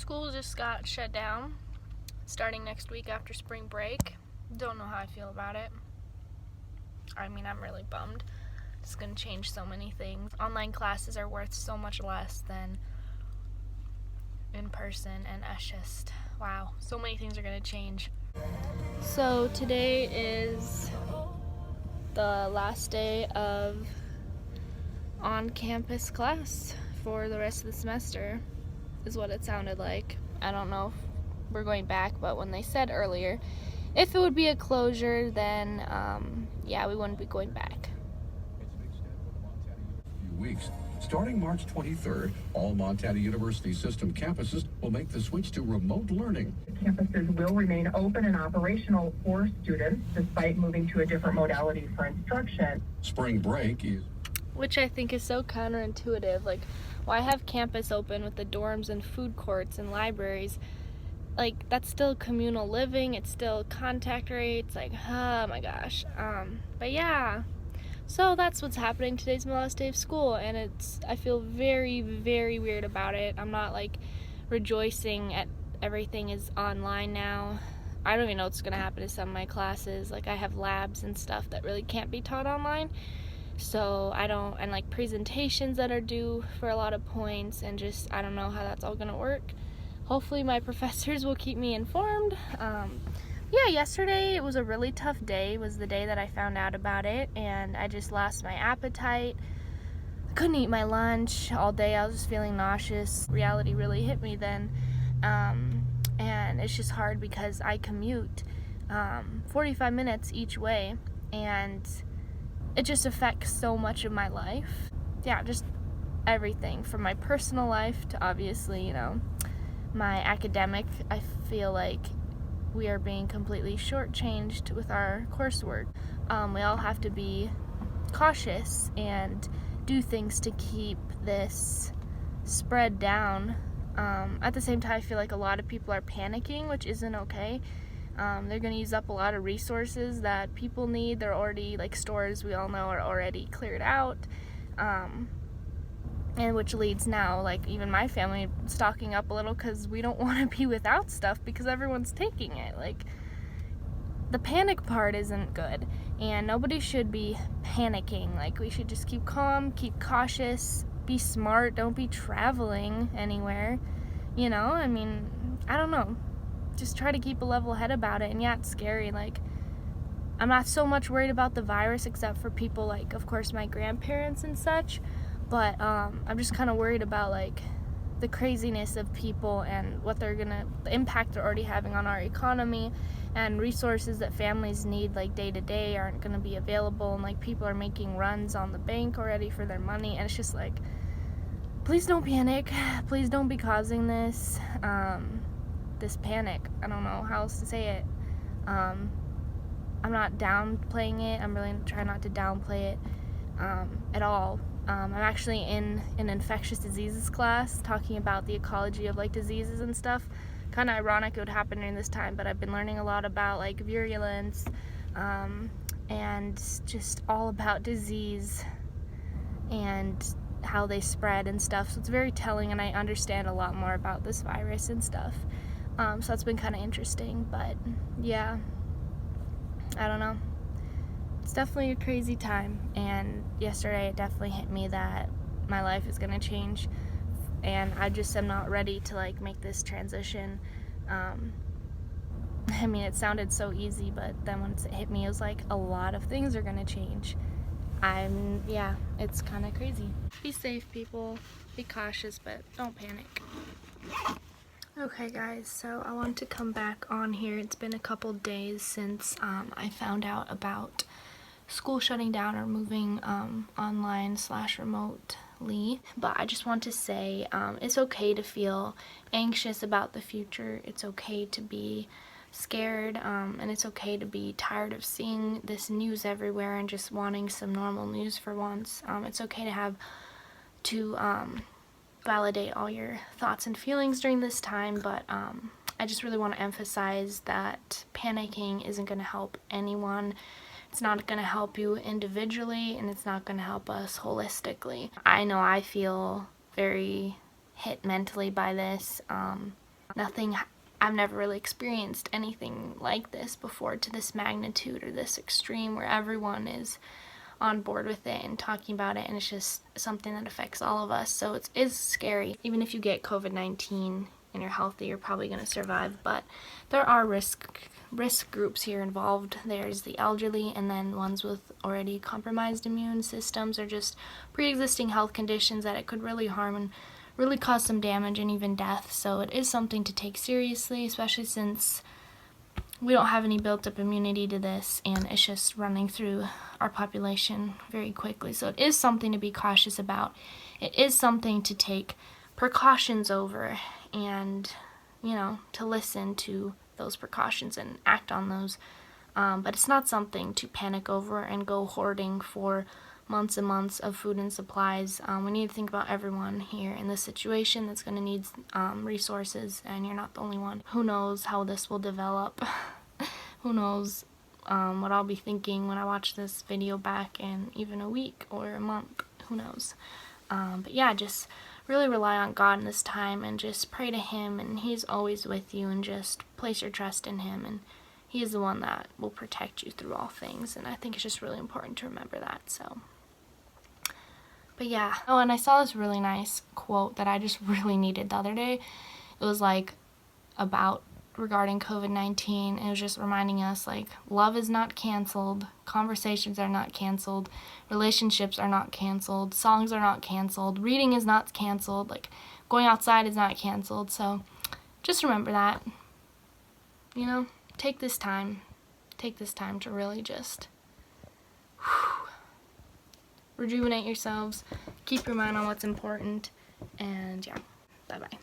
School just got shut down starting next week after spring break. Don't know how I feel about it. I mean, I'm really bummed. It's going to change so many things. Online classes are worth so much less than in person, and that's just, wow, so many things are going to change. So today is the last day of on-campus class for the rest of the semester, is what it sounded like. I don't know if we're going back, but when they said earlier if it would be a closure, then yeah, we wouldn't be going back. Weeks. Starting March 23rd, all Montana University System campuses will make the switch to remote learning. Campuses will remain open and operational for students despite moving to a different modality for instruction. Spring break is... Which I think is so counterintuitive. Like, why have campus open with the dorms and food courts and libraries? Like, that's still communal living, it's still contact rates, like, oh my gosh. But yeah. So that's what's happening. Today's my last day of school, and I feel very, very weird about it. I'm not like rejoicing at everything is online now. I don't even know what's gonna happen to some of my classes. Like, I have labs and stuff that really can't be taught online. So and like presentations that are due for a lot of points, and just, I don't know how that's all gonna work. Hopefully my professors will keep me informed. Yeah, yesterday it was a really tough day. It was the day that I found out about it, and I just lost my appetite. I couldn't eat my lunch all day. I was just feeling nauseous. Reality really hit me then. And it's just hard because I commute 45 minutes each way, and it just affects so much of my life. Yeah, just everything from my personal life to, obviously, you know, my academic. I feel like we are being completely shortchanged with our coursework. We all have to be cautious and do things to keep this spread down. At the same time, I feel like a lot of people are panicking, which isn't okay. They're going to use up a lot of resources that people need. They're already, like, stores we all know are already cleared out. And which leads now, like, even my family stocking up a little because we don't want to be without stuff because everyone's taking it. Like, the panic part isn't good, and nobody should be panicking. Like, we should just keep calm, keep cautious, be smart, don't be traveling anywhere, you know? I mean, I don't know. Just try to keep a level head about it. And yeah, it's scary. Like, I'm not so much worried about the virus, except for people like, of course, my grandparents and such. But I'm just kind of worried about, like, the craziness of people and the impact they're already having on our economy, and resources that families need, like, day to day aren't going to be available, and, like, people are making runs on the bank already for their money, and it's just like, please don't panic. Please don't be causing this panic. I don't know how else to say it. I'm not downplaying it. I'm really trying not to downplay it at all. I'm actually in an infectious diseases class talking about the ecology of, like, diseases and stuff. Kind of ironic it would happen during this time, but I've been learning a lot about, like, virulence and just all about disease and how they spread and stuff. So it's very telling, and I understand a lot more about this virus and stuff. So that's been kind of interesting, but yeah, I don't know. It's definitely a crazy time, and yesterday it definitely hit me that my life is gonna change, and I just am not ready to, like, make this transition. I mean, it sounded so easy, but then once it hit me, it was like a lot of things are gonna change. Yeah, it's kind of crazy. Be safe, people. Be cautious, but don't panic. Okay guys, so I want to come back on here. It's been a couple days since I found out about school shutting down or moving online/remotely, but I just want to say it's okay to feel anxious about the future. It's okay to be scared, and it's okay to be tired of seeing this news everywhere and just wanting some normal news for once. It's okay to validate all your thoughts and feelings during this time, but I just really want to emphasize that panicking isn't going to help anyone. It's not going to help you individually, and it's not going to help us holistically. I know I feel very hit mentally by this. I've never really experienced anything like this before to this magnitude or this extreme where everyone is on board with it and talking about it, and it's just something that affects all of us. So it is scary. Even if you get COVID-19 and you're healthy, you're probably going to survive, but there are risk groups here involved. There's the elderly, and then ones with already compromised immune systems or just pre-existing health conditions that it could really harm and really cause some damage and even death. So it is something to take seriously, especially since we don't have any built-up immunity to this, and it's just running through our population very quickly. So it is something to be cautious about. It is something to take precautions over, and to listen to those precautions and act on those. But it's not something to panic over and go hoarding for months and months of food and supplies. We need to think about everyone here in this situation that's going to need resources, and you're not the only one. Who knows how this will develop? Who knows what I'll be thinking when I watch this video back in even a week or a month. Who knows? But yeah, just really rely on God in this time and just pray to Him, and He's always with you, and just place your trust in Him, and He is the one that will protect you through all things. And I think it's just really important to remember that. So, but yeah. Oh, and I saw this really nice quote that I just really needed the other day. It was like regarding COVID-19. It was just reminding us, like, love is not canceled, conversations are not canceled, relationships are not canceled, songs are not canceled, reading is not canceled, like, going outside is not canceled. So just remember that. Take this time to really just rejuvenate yourselves, keep your mind on what's important, and yeah, bye-bye.